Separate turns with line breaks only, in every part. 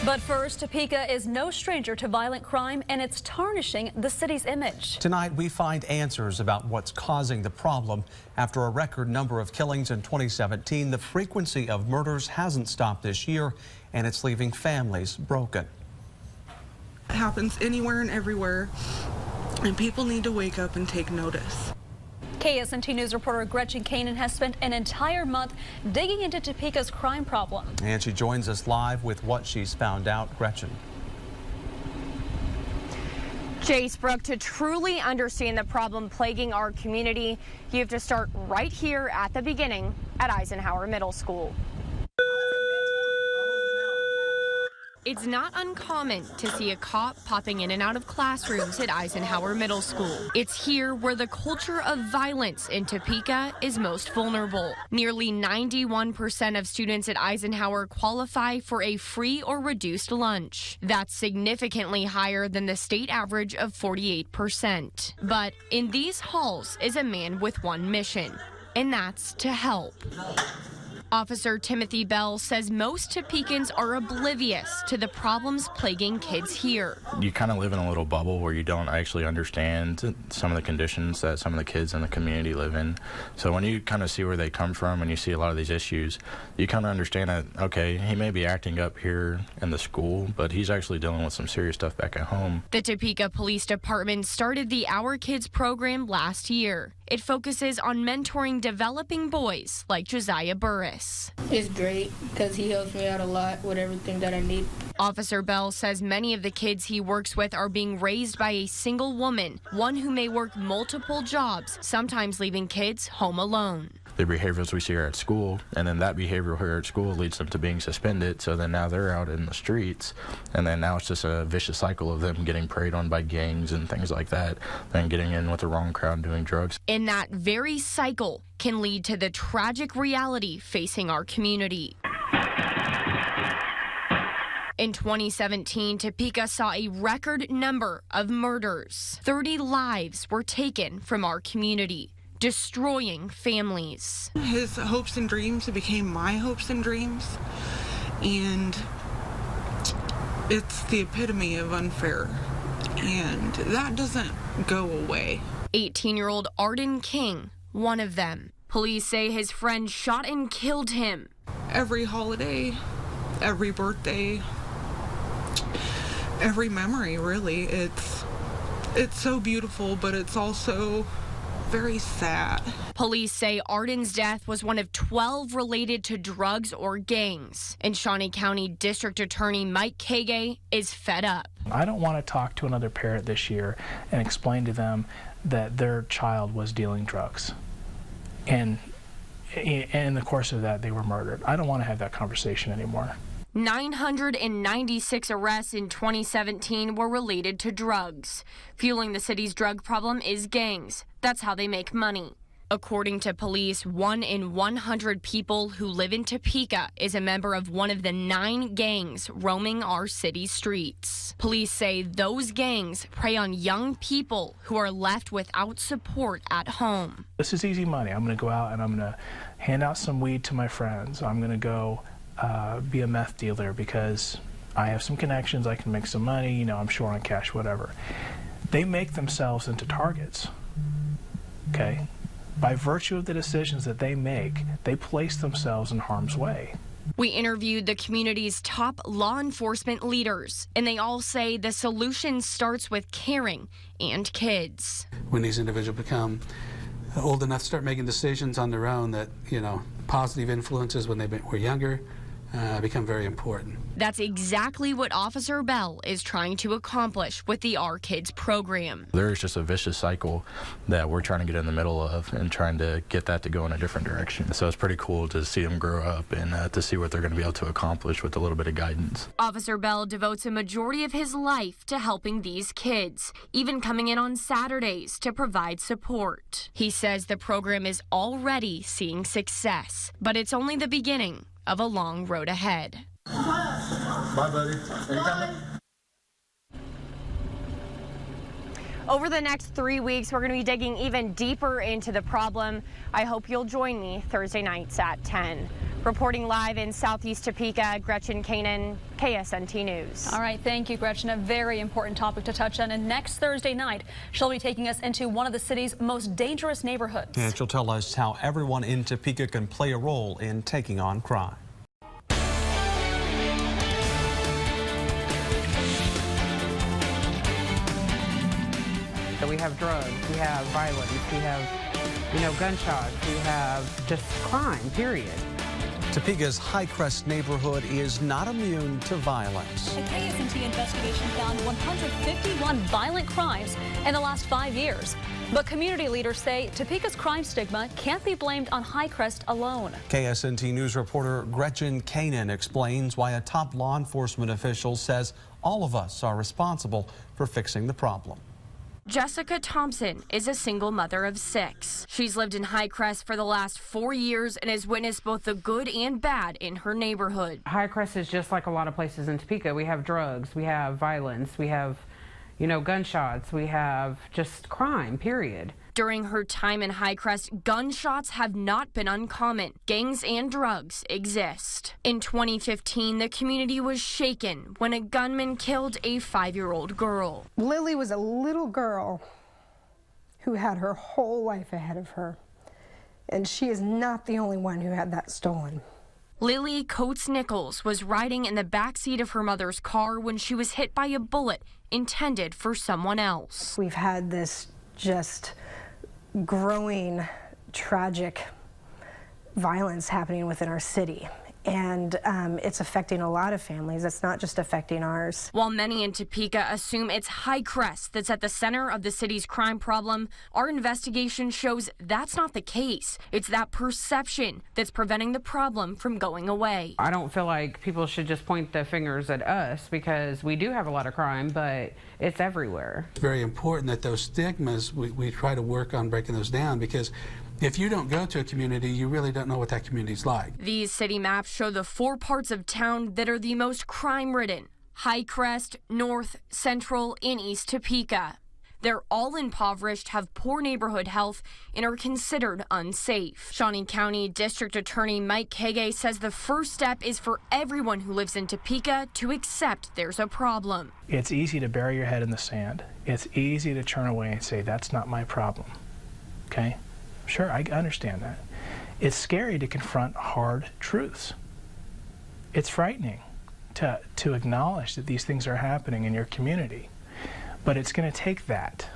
But first, Topeka is no stranger to violent crime, and it's tarnishing the city's image.
Tonight, we find answers about what's causing the problem. After a record number of killings in 2017, the frequency of murders hasn't stopped this year, and it's leaving families broken.
It happens anywhere and everywhere, and people need to wake up and take notice.
KSNT News reporter Gretchen Koenen has spent an entire month digging into Topeka's crime problem.
And she joins us live with what she's found out. Gretchen.
Jace, Brooke, to truly understand the problem plaguing our community, you have to start right here at the beginning at Eisenhower Middle School. It's not uncommon to see a cop popping in and out of classrooms at Eisenhower Middle School. It's here where the culture of violence in Topeka is most vulnerable. Nearly 91% of students at Eisenhower qualify for a free or reduced lunch. That's significantly higher than the state average of 48%. But in these halls is a man with one mission, and that's to help. Officer Timothy Bell says most Topekans are oblivious to the problems plaguing kids here.
You kind of live in a little bubble where you don't actually understand some of the conditions that some of the kids in the community live in. So when you kind of see where they come from and you see a lot of these issues, you kind of understand that, okay, he may be acting up here in the school, but he's actually dealing with some serious stuff back at home.
The Topeka Police Department started the Our Kids program last year. It focuses on mentoring developing boys like Josiah Burris.
It's great because he helps me out a lot with everything that I need.
Officer Bell says many of the kids he works with are being raised by a single woman, one who may work multiple jobs, sometimes leaving kids home alone.
The behaviors we see here at school, and then that behavior here at school leads them to being suspended, so then now they're out in the streets, and then now it's just a vicious cycle of them getting preyed on by gangs and things like that, then getting in with the wrong crowd doing drugs.
And that very cycle can lead to the tragic reality facing our community. In 2017, Topeka saw a record number of murders. 30 lives were taken from our community, destroying families.
His hopes and dreams became my hopes and dreams, and it's the epitome of unfair, and that doesn't go away.
18-year-old Arden King, one of them. Police say his friend shot and killed him.
Every holiday, every birthday, every memory, really. It's so beautiful, but it's also very sad.
Police say Arden's death was one of 12 related to drugs or gangs. And Shawnee County District Attorney Mike Kage is fed up.
I don't want to talk to another parent this year and explain to them that their child was dealing drugs. And in the course of that, they were murdered. I don't want to have that conversation anymore.
996 arrests in 2017 were related to drugs. Fueling the city's drug problem is gangs. That's how they make money. According to police, 1 in 100 people who live in Topeka is a member of one of the 9 gangs roaming our city's streets. Police say those gangs prey on young people who are left without support at home.
This is easy money. I'm going to go out and I'm going to hand out some weed to my friends. I'm going to go be a meth dealer because I have some connections, I can make some money, you know, I'm short on cash, whatever. They make themselves into targets, okay? By virtue of the decisions that they make, they place themselves in harm's way.
We interviewed the community's top law enforcement leaders, and they all say the solution starts with caring and kids.
When these individuals become old enough to start making decisions on their own, that, you know, positive influences when they were younger become very important.
That's exactly what Officer Bell is trying to accomplish with the Our Kids program.
There's just a vicious cycle that we're trying to get in the middle of and trying to get that to go in a different direction. So it's pretty cool to see them grow up and to see what they're going to be able to accomplish with a little bit of guidance.
Officer Bell devotes a majority of his life to helping these kids, even coming in on Saturdays to provide support. He says the program is already seeing success, but it's only the beginning of a long road ahead.
Bye, buddy. Anytime.
Over the next 3 weeks, we're going to be digging even deeper into the problem. I hope you'll join me Thursday nights at 10. Reporting live in southeast Topeka, Gretchen Koenen, KSNT News.
All right, thank you, Gretchen. A very important topic to touch on. And next Thursday night, she'll be taking us into one of the city's most dangerous neighborhoods.
And she'll tell us how everyone in Topeka can play a role in taking on crime.
So we have drugs, we have violence, we have, gunshots, we have just crime, period.
Topeka's Highcrest neighborhood is not immune to violence.
A KSNT investigation found 151 violent crimes in the last 5 years. But community leaders say Topeka's crime stigma can't be blamed on Highcrest alone.
KSNT News reporter Gretchen Koenen explains why a top law enforcement official says all of us are responsible for fixing the problem.
Jessica Thompson is a single mother of 6. She's lived in Highcrest for the last 4 years and has witnessed both the good and bad in her neighborhood.
Highcrest is just like a lot of places in Topeka. We have drugs, we have violence, we have, gunshots, we have just crime, period.
During her time in Highcrest, gunshots have not been uncommon. Gangs and drugs exist. In 2015, the community was shaken when a gunman killed a 5-year-old girl.
Lily was a little girl who had her whole life ahead of her, and she is not the only one who had that stolen.
Lily Coates-Nichols was riding in the backseat of her mother's car when she was hit by a bullet intended for someone else.
We've had this just growing tragic violence happening within our city, and it's affecting a lot of families. It's not just affecting ours.
While many in Topeka assume it's Highcrest that's at the center of the city's crime problem, our investigation shows that's not the case. It's that perception that's preventing the problem from going away.
I don't feel like people should just point their fingers at us because we do have a lot of crime, but it's everywhere.
It's very important that those stigmas, we try to work on breaking those down, because if you don't go to a community, you really don't know what that community's like.
These city maps show the 4 parts of town that are the most crime-ridden: Highcrest, North, Central, and East Topeka. They're all impoverished, have poor neighborhood health, and are considered unsafe. Shawnee County District Attorney Mike Kege says the first step is for everyone who lives in Topeka to accept there's a problem.
It's easy to bury your head in the sand. It's easy to turn away and say, that's not my problem, okay? Sure, I understand that. It's scary to confront hard truths. It's frightening to acknowledge that these things are happening in your community. But it's going to take that,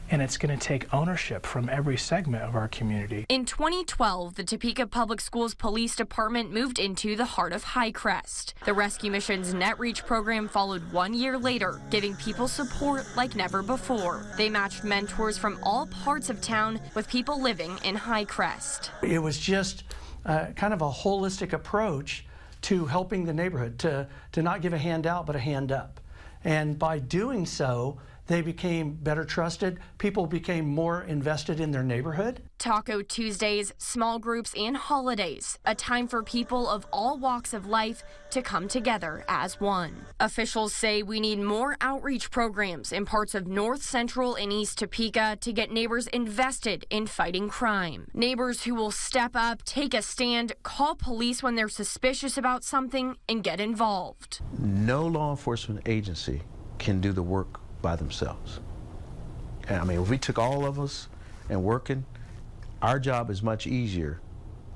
and it's going to take ownership from every segment of our community.
In 2012, the Topeka Public Schools Police Department moved into the heart of Highcrest. The Rescue Mission's NetReach program followed 1 year later, giving people support like never before. They matched mentors from all parts of town with people living in Highcrest.
It was just kind of a holistic approach to helping the neighborhood, to not give a handout but a hand up. And by doing so, they became better trusted. People became more invested in their neighborhood.
Taco Tuesdays, small groups, and holidays, a time for people of all walks of life to come together as one. Officials say we need more outreach programs in parts of North, Central, and East Topeka to get neighbors invested in fighting crime. Neighbors who will step up, take a stand, call police when they're suspicious about something, and get involved.
No law enforcement agency can do the work by themselves. And I mean, if we took all of us and working, our job is much easier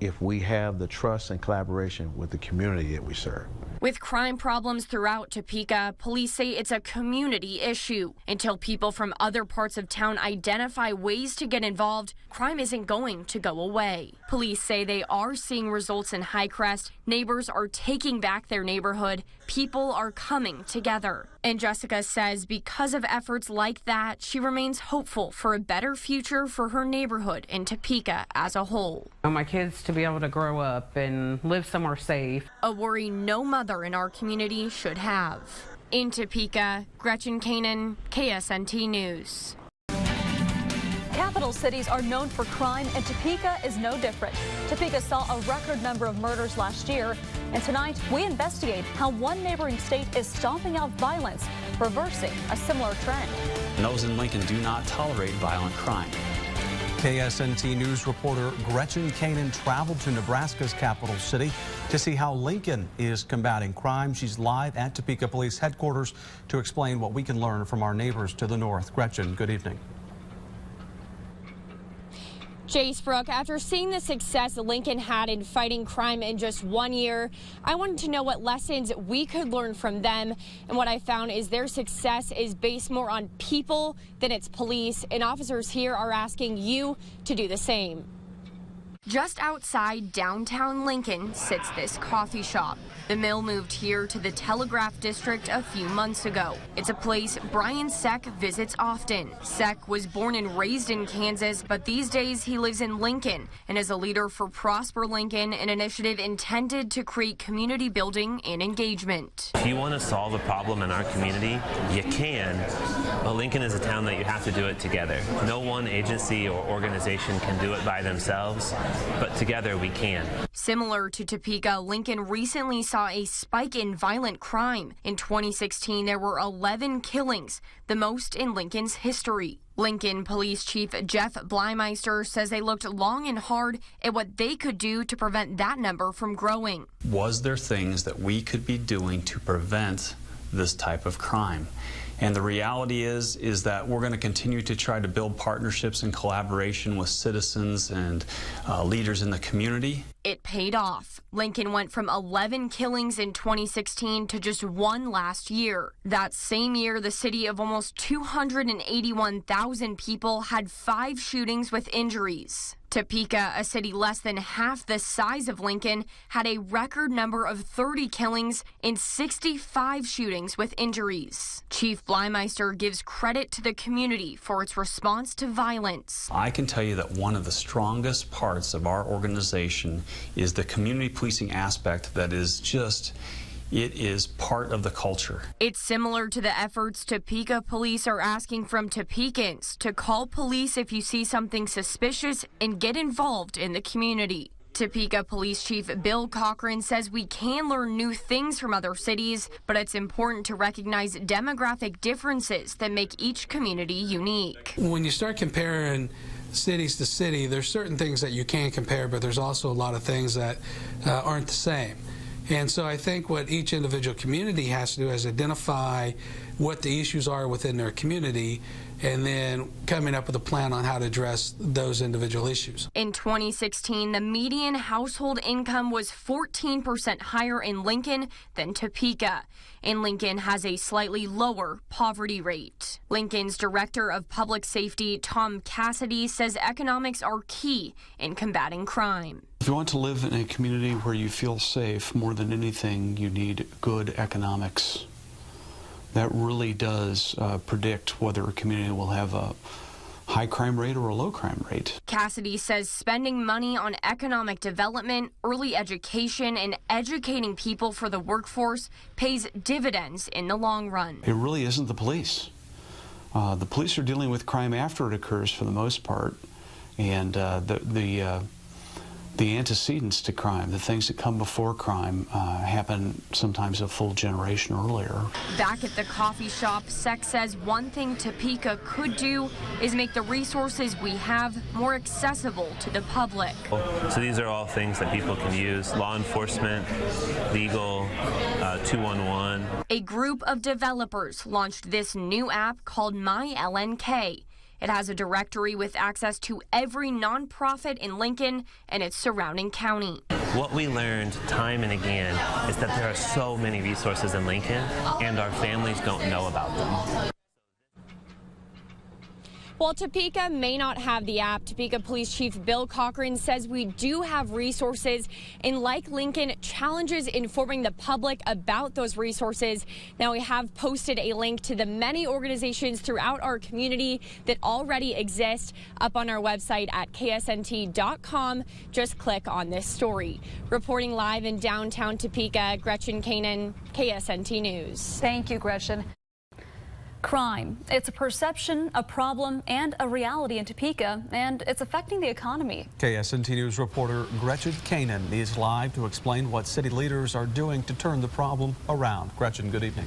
if we have the trust and collaboration with the community that we serve.
With crime problems throughout Topeka, police say it's a community issue. Until people from other parts of town identify ways to get involved, crime isn't going to go away. Police say they are seeing results in Highcrest. Neighbors are taking back their neighborhood. People are coming together. And Jessica says because of efforts like that, she remains hopeful for a better future for her neighborhood in Topeka as a whole.
My kids to be able to grow up and live somewhere safe.
A worry no mother in our community should have. In Topeka, Gretchen Koenen, KSNT News.
Capital cities are known for crime, and Topeka is no different. Topeka saw a record number of murders last year, and tonight we investigate how one neighboring state is stomping out violence, reversing a similar trend.
Those in Lincoln do not tolerate violent crime.
KSNT News reporter Gretchen Koenen traveled to Nebraska's capital city to see how Lincoln is combating crime. She's live at Topeka Police Headquarters to explain what we can learn from our neighbors to the north. Gretchen, good evening.
Jace Brooke, after seeing the success Lincoln had in fighting crime in just 1 year, I wanted to know what lessons we could learn from them. And what I found is their success is based more on people than its police, and officers here are asking you to do the same. Just outside downtown Lincoln sits this coffee shop. The mill moved here to the Telegraph District a few months ago. It's a place Brian Seck visits often. Seck was born and raised in Kansas, but these days he lives in Lincoln and is a leader for Prosper Lincoln, an initiative intended to create community building and engagement.
If you want to solve a problem in our community, you can. But Lincoln is a town that you have to do it together. No one agency or organization can do it by themselves, but together we can.
Similar to Topeka, Lincoln recently saw a spike in violent crime. In 2016, there were 11 killings, the most in Lincoln's history. Lincoln Police Chief Jeff Bleimeister says they looked long and hard at what they could do to prevent that number from growing.
Was there things that we could be doing to prevent this type of crime? And the reality is that we're going to continue to try to build partnerships and collaboration with citizens and leaders in the community.
It paid off. Lincoln went from 11 killings in 2016 to just 1 last year. That same year, the city of almost 281,000 people had 5 shootings with injuries. Topeka, a city less than half the size of Lincoln, had a record number of 30 killings and 65 shootings with injuries. Chief Bleimeister gives credit to the community for its response to violence.
I can tell you that one of the strongest parts of our organization is the community policing aspect that is just, it is part of the culture.
It's similar to the efforts Topeka police are asking from Topekans to call police if you see something suspicious and get involved in the community. Topeka Police Chief Bill Cochran says we can learn new things from other cities, but it's important to recognize demographic differences that make each community unique.
When you start comparing cities to city, there's certain things that you can compare, but there's also a lot of things that aren't the same. And so I think what each individual community has to do is identify what the issues are within their community and then coming up with a plan on how to address those individual issues.
In 2016, the median household income was 14% higher in Lincoln than Topeka, and Lincoln has a slightly lower poverty rate. Lincoln's Director of Public Safety, Tom Cassidy, says economics are key in combating crime.
If you want to live in a community where you feel safe, more than anything, you need good economics. That really does predict whether a community will have a high crime rate or a low crime rate.
Cassidy says spending money on economic development, early education, and educating people for the workforce pays dividends in the long run.
It really isn't the police. The police are dealing with crime after it occurs for the most part, and the antecedents to crime, the things that come before crime, happen sometimes a full generation earlier.
Back at the coffee shop, Seck says one thing Topeka could do is make the resources we have more accessible to the public.
So these are all things that people can use: law enforcement, legal, 211.
A group of developers launched this new app called My LNK. It has a directory with access to every nonprofit in Lincoln and its surrounding county.
What we learned time and again is that there are so many resources in Lincoln, and our families don't know about them.
While Topeka may not have the app, Topeka Police Chief Bill Cochran says we do have resources, and like Lincoln, challenges informing the public about those resources. Now, we have posted a link to the many organizations throughout our community that already exist up on our website at ksnt.com. Just click on this story. Reporting live in downtown Topeka, Gretchen Koenen, KSNT News.
Thank you, Gretchen. Crime. It's a perception, a problem, and a reality in Topeka, and it's affecting the economy.
KSNT News reporter Gretchen Koenen is live to explain what city leaders are doing to turn the problem around. Gretchen, good evening.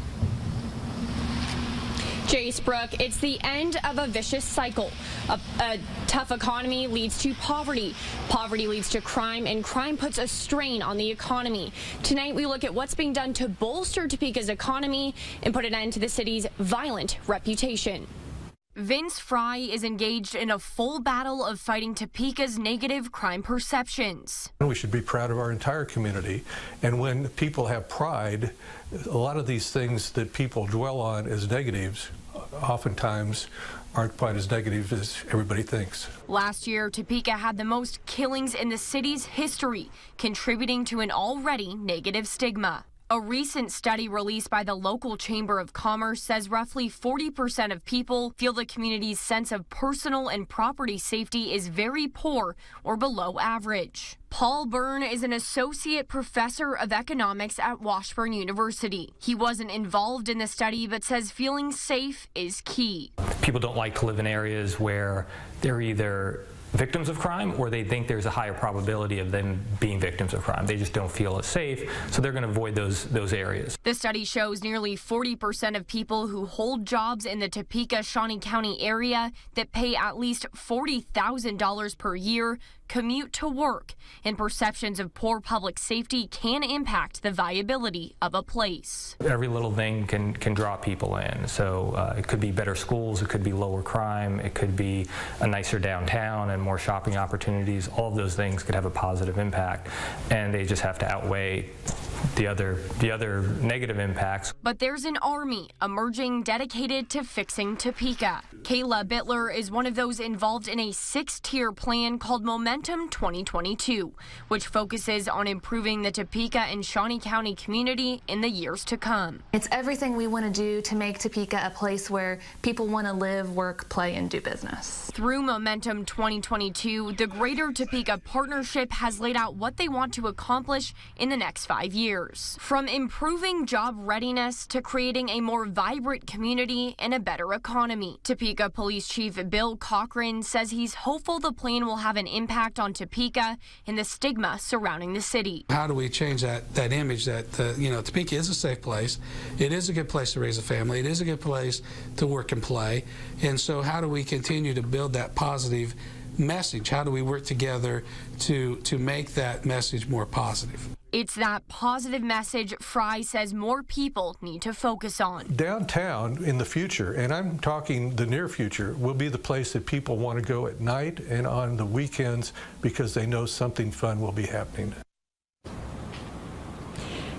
Jace Brook, it's the end of a vicious cycle. A tough economy leads to poverty. Poverty leads to crime, and crime puts a strain on the economy. Tonight, we look at what's being done to bolster Topeka's economy and put an end to the city's violent reputation. Vince Fry is engaged in a full battle of fighting Topeka's negative crime perceptions.
We should be proud of our entire community, and when people have pride, a lot of these things that people dwell on as negatives oftentimes aren't quite as negative as everybody thinks.
Last year, Topeka had the most killings in the city's history, contributing to an already negative stigma. A recent study released by the local Chamber of Commerce says roughly 40% of people feel the community's sense of personal and property safety is very poor or below average. Paul Byrne is an associate professor of economics at Washburn University. He wasn't involved in the study, but says feeling safe is key.
People don't like to live in areas where they're either victims of crime or they think there's a higher probability of them being victims of crime. They just don't feel as safe, so they're going to avoid those areas.
The study shows nearly 40% of people who hold jobs in the Topeka-Shawnee County area that pay at least $40,000 per year commute to work, and perceptions of poor public safety can impact the viability of a place.
Every little thing can draw people in, so it could be better schools, it could be lower crime, it could be a nicer downtown and more shopping opportunities. All of those things could have a positive impact, and they just have to outweigh the other negative impacts.
But there's an army emerging dedicated to fixing Topeka. Kayla Bittler is one of those involved in a 6-tier plan called Momentum 2022, which focuses on improving the Topeka and Shawnee County community in the years to come.
It's everything we want to do to make Topeka a place where people want to live, work, play, and do business.
Through Momentum 2022, the Greater Topeka Partnership has laid out what they want to accomplish in the next 5 years. From improving job readiness to creating a more vibrant community and a better economy. Topeka Police Chief Bill Cochran says he's hopeful the plan will have an impact on Topeka and the stigma surrounding the city.
How do we change that image that Topeka is a safe place? It is a good place to raise a family. It is a good place to work and play. And so how do we continue to build that positive message? How do we work together to make that message more positive?
It's that positive message Fry says more people need to focus on.
Downtown in the future, and I'm talking the near future, will be the place that people want to go at night and on the weekends because they know something fun will be happening.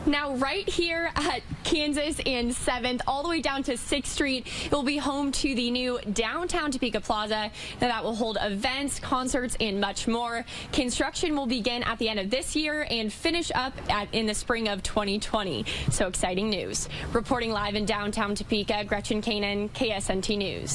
Now, right here at Kansas and 7th, all the way down to 6th Street, it will be home to the new downtown Topeka Plaza. Now, that will hold events, concerts, and much more. Construction will begin at the end of this year and finish up in the spring of 2020. So exciting news. Reporting live in downtown Topeka, Gretchen Koenen, KSNT News.